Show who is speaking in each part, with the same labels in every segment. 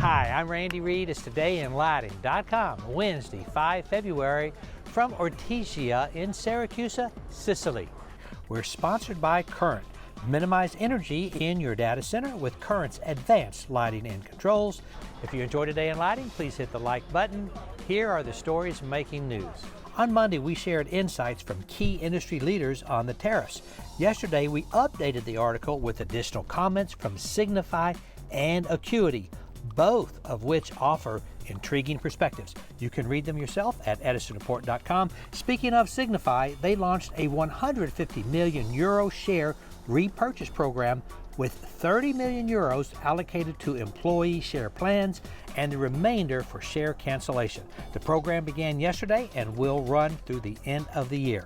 Speaker 1: Hi, I'm Randy Reed. It's todayinlighting.com, Wednesday, 5 February, from Ortigia in Syracuse, Sicily. We're sponsored by Current. Minimize energy in your data center with Current's advanced lighting and controls. If you enjoy Today in Lighting, please hit the like button. Here are the stories making news. On Monday, we shared insights from key industry leaders on the tariffs. Yesterday, we updated the article with additional comments from Signify and Acuity, both of which offer intriguing perspectives. You can read them yourself at edisonreport.com. Speaking of Signify, they launched a 150 million euro share repurchase program with 30 million euros allocated to employee share plans and the remainder for share cancellation. The program began yesterday and will run through the end of the year.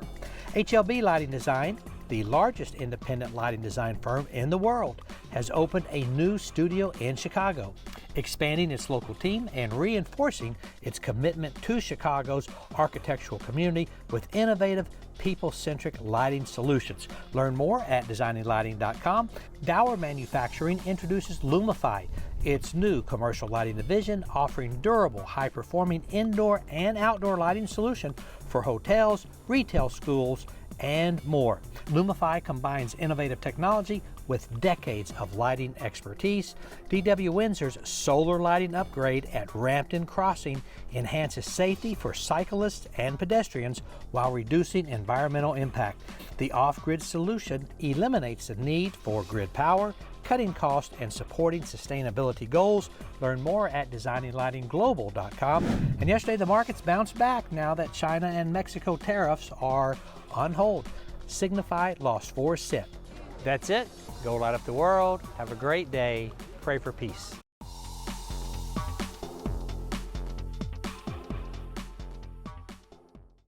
Speaker 1: HLB Lighting Design, the largest independent lighting design firm in the world, has opened a new studio in Chicago, expanding its local team and reinforcing its commitment to Chicago's architectural community with innovative, people-centric lighting solutions. Learn more at designinglighting.com. Dauer Manufacturing introduces Lumify, its new commercial lighting division, offering durable, high-performing indoor and outdoor lighting solution for hotels, retail, schools, and more. Lumify combines innovative technology with decades of lighting expertise. DW Windsor's solar lighting upgrade at Rampton Crossing enhances safety for cyclists and pedestrians while reducing environmental impact. The off-grid solution eliminates the need for grid power, cutting costs and supporting sustainability goals. Learn more at designinglightingglobal.com. And yesterday the markets bounced back now that China and Mexico tariffs are on hold. Signify lost 4 cents. That's it. Go light up the world. Have a great day. Pray for peace.